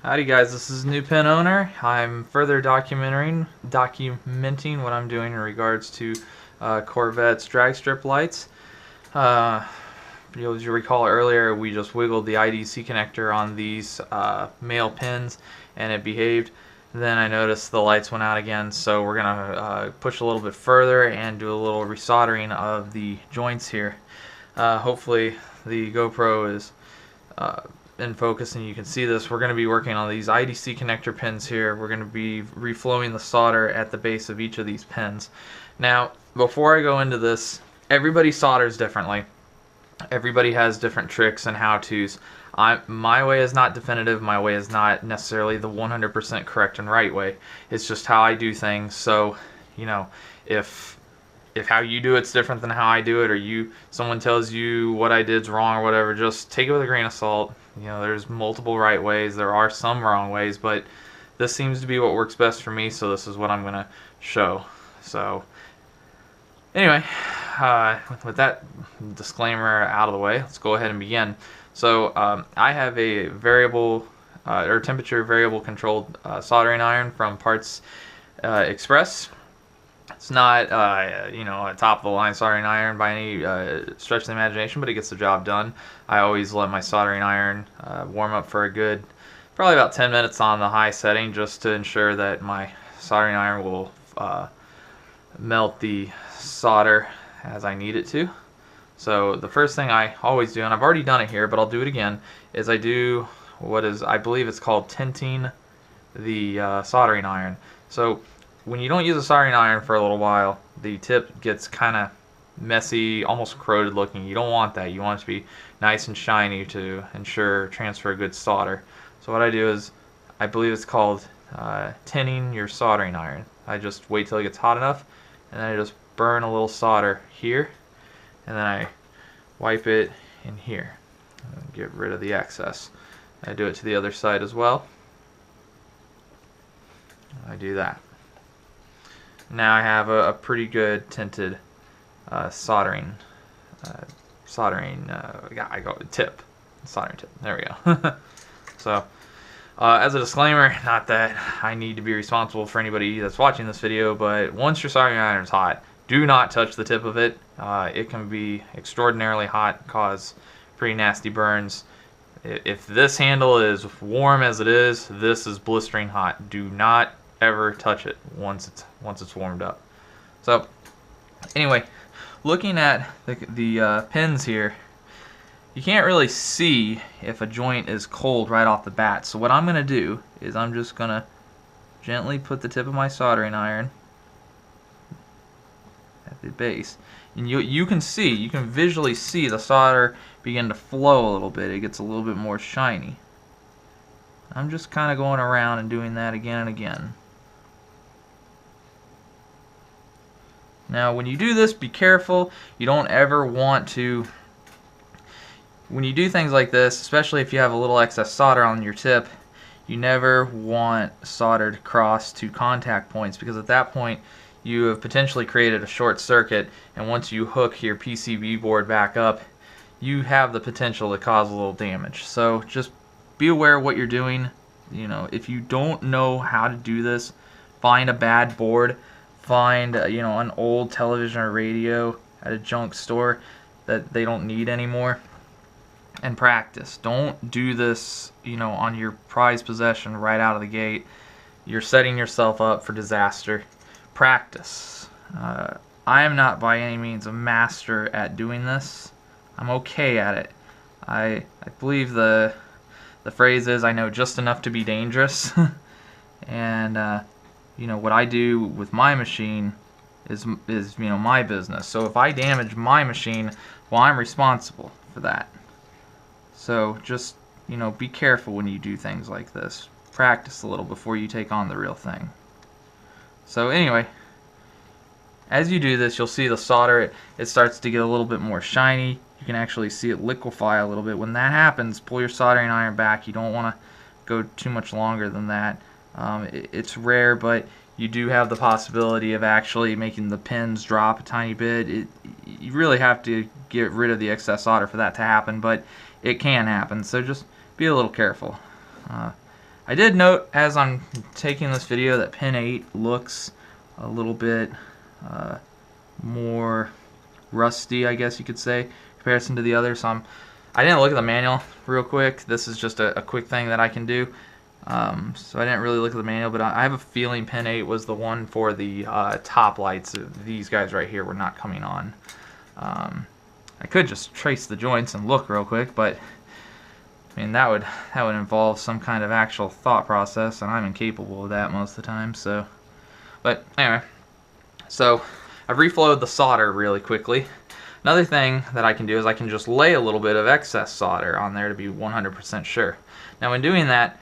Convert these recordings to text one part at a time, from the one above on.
Howdy guys, this is New Pin Owner. I'm further documenting what I'm doing in regards to Corvette's drag strip lights. As you recall earlier, we just wiggled the IDC connector on these male pins and it behaved. Then I noticed the lights went out again, so we're going to push a little bit further and do a little resoldering of the joints here. Hopefully the GoPro is in focus and you can see this. We're going to be working on these IDC connector pins here. We're going to be reflowing the solder at the base of each of these pins. Now, before I go into this, everybody solders differently. Everybody has different tricks and how-tos. My way is not definitive. My way is not necessarily the 100% correct and right way. It's just how I do things. So, you know, if how you do it's different than how I do it, or someone tells you what I did's wrong or whatever, just take it with a grain of salt. You know, there's multiple right ways, there are some wrong ways, but this seems to be what works best for me, so this is what I'm going to show. So anyway, with that disclaimer out of the way, let's go ahead and begin. So I have a variable or temperature variable controlled soldering iron from Parts Express. It's not, you know, a top-of-the-line soldering iron by any stretch of the imagination, but it gets the job done. I always let my soldering iron warm up for a good, probably about 10 minutes on the high setting, just to ensure that my soldering iron will melt the solder as I need it to. So the first thing I always do, and I've already done it here, but I'll do it again, is I do what is, I believe it's called tinting the soldering iron. So when you don't use a soldering iron for a little while, the tip gets kind of messy, almost corroded looking. You don't want that. You want it to be nice and shiny to ensure transfer of good solder. So what I do is, I believe it's called tinning your soldering iron. I just wait till it gets hot enough, and then I just burn a little solder here, and then I wipe it in here and get rid of the excess. I do it to the other side as well. I do that. Now I have a pretty good tinted soldering tip. Soldering tip. There we go. So, as a disclaimer, not that I need to be responsible for anybody that's watching this video, but once your soldering iron is hot, do not touch the tip of it. It can be extraordinarily hot, cause pretty nasty burns. If this handle is warm as it is, this is blistering hot. Do not ever touch it once it's warmed up. So anyway, looking at the pins here, you can't really see if a joint is cold right off the bat. So what I'm going to do is I'm just going to gently put the tip of my soldering iron at the base, and you can visually see the solder begin to flow a little bit. It gets a little bit more shiny. I'm just kind of going around and doing that again and again. Now when you do this, be careful. You don't ever want to, when you do things like this, especially if you have a little excess solder on your tip, you never want solder to cross to contact points, because at that point you have potentially created a short circuit, and once you hook your PCB board back up, you have the potential to cause a little damage. So just be aware of what you're doing. You know, if you don't know how to do this, find a bad board. Find you know, an old television or radio at a junk store that they don't need anymore, and practice. Don't do this, you know, on your prized possession right out of the gate. You're setting yourself up for disaster. Practice. I am not by any means a master at doing this. I'm okay at it. I believe the phrase is, I know just enough to be dangerous. And you know, what I do with my machine is you know, my business. So if I damage my machine, well, I'm responsible for that. So just, you know, be careful when you do things like this. Practice a little before you take on the real thing. So anyway, as you do this, you'll see the solder, it starts to get a little bit more shiny. You can actually see it liquefy a little bit. When that happens, pull your soldering iron back. You don't want to go too much longer than that. It's rare, but you do have the possibility of actually making the pins drop a tiny bit. You really have to get rid of the excess solder for that to happen, but it can happen, so just be a little careful. I did note as I'm taking this video that pin 8 looks a little bit more rusty, I guess you could say, in comparison to the others. So I didn't look at the manual real quick. This is just a quick thing that I can do. So I didn't really look at the manual, but I have a feeling pin 8 was the one for the top lights. These guys right here were not coming on. I could just trace the joints and look real quick, but I mean that would involve some kind of actual thought process, and I'm incapable of that most of the time. So, but anyway, so I've reflowed the solder really quickly. Another thing that I can do is I can just lay a little bit of excess solder on there to be 100% sure. Now when doing that,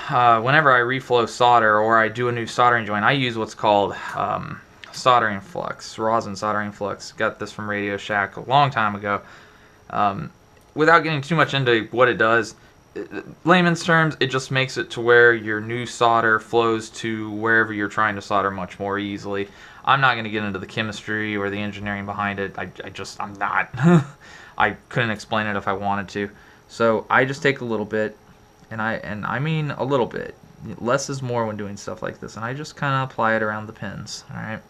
whenever I reflow solder or I do a new soldering joint, I use what's called soldering flux, rosin soldering flux. Got this from Radio Shack a long time ago. Without getting too much into what it does, layman's terms, it just makes it to where your new solder flows to wherever you're trying to solder much more easily. I'm not going to get into the chemistry or the engineering behind it. I'm not. I couldn't explain it if I wanted to. So I just take a little bit, and I mean a little bit. Less is more when doing stuff like this, and I just kind of apply it around the pins. All right,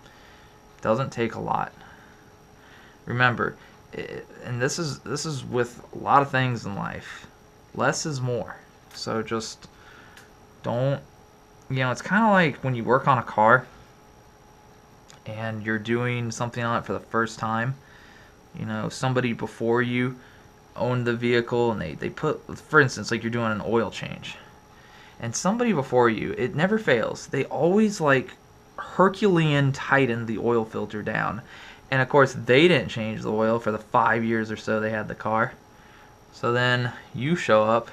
doesn't take a lot. Remember, and this is with a lot of things in life. Less is more. So just don't, it's kind of like when you work on a car and you're doing something on it for the first time. Somebody before you owned the vehicle, and they put, for instance, like you're doing an oil change, and somebody before you, it never fails, they always like Herculean tighten the oil filter down. And of course they didn't change the oil for the 5 years or so they had the car. So then you show up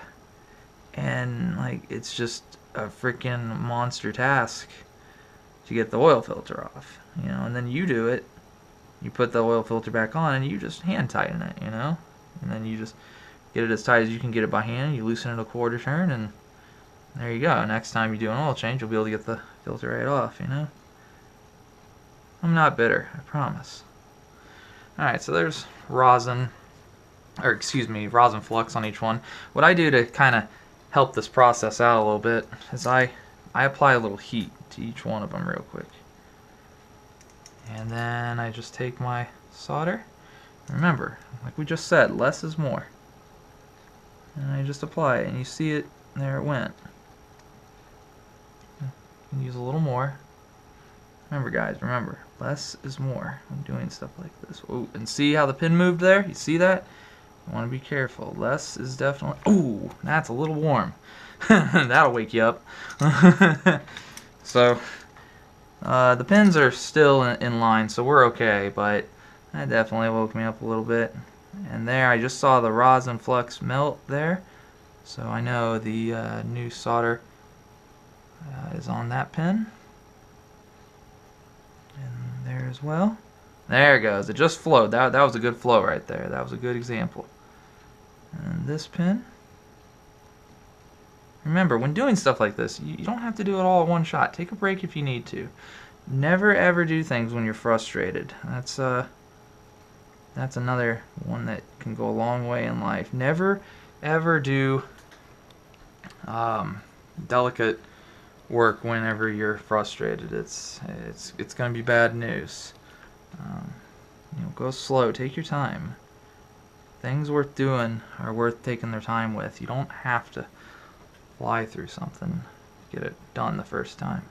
and like it's just a freaking monster task to get the oil filter off, and then you do it, you put the oil filter back on and you just hand tighten it, and then you just get it as tight as you can get it by hand. You loosen it a quarter turn, and there you go. Next time you do an oil change, you'll be able to get the filter right off. I'm not bitter, I promise. Alright, so there's rosin flux on each one. What I do to kind of help this process out a little bit is I apply a little heat to each one of them real quick. And then I just take my solder. Remember, like we just said, less is more. And I just apply it, and you see it, there it went. You can use a little more. Remember guys, less is more when doing stuff like this. Ooh, and see how the pin moved there? You see that? You want to be careful. Less is definitely... Ooh, that's a little warm. That'll wake you up. So, the pins are still in line, so we're okay, but that definitely woke me up a little bit. And there, I just saw the rosin flux melt there, so I know the new solder is on that pin. And there as well. There it goes. It just flowed. That was a good flow right there. That was a good example. And this pin. Remember, when doing stuff like this, you don't have to do it all at one shot. Take a break if you need to. Never ever do things when you're frustrated. That's another one that can go a long way in life. Never ever do delicate work whenever you're frustrated. It's gonna be bad news. Go slow. Take your time. Things worth doing are worth taking their time with. You don't have to fly through something to get it done the first time.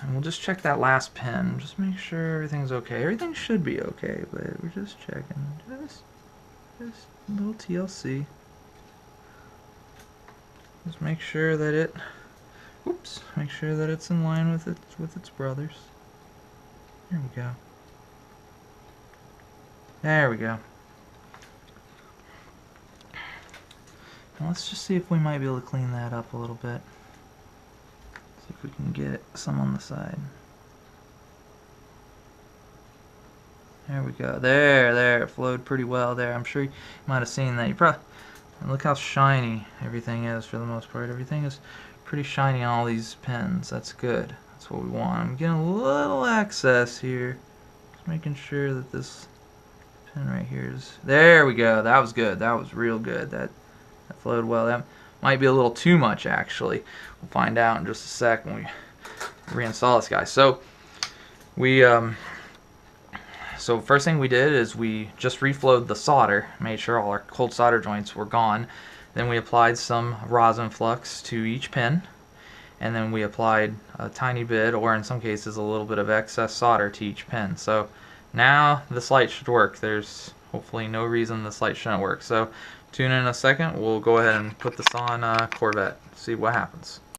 And we'll just check that last pin. Just make sure everything's okay. Everything should be okay, but we're just checking. Just a little TLC. Just make sure that it, make sure that it's in line with its brothers. There we go. There we go. Now let's just see if we might be able to clean that up a little bit. See if we can get some on the side. There we go. There, it flowed pretty well there. I'm sure you might have seen that. You probably And look how shiny everything is for the most part. Everything is pretty shiny on all these pins. That's good. That's what we want. I'm getting a little excess here. Just making sure that this pin right here is... There we go. That was good. That was real good. That flowed well. That might be a little too much, actually. We'll find out in just a sec when we reinstall this guy. So so first thing we did is we just reflowed the solder, made sure all our cold solder joints were gone. Then we applied some rosin flux to each pin, and then we applied a tiny bit, or in some cases a little bit of excess solder to each pin. So now this light should work. There's hopefully no reason this light shouldn't work. So tune in a second, we'll go ahead and put this on Corvette, see what happens.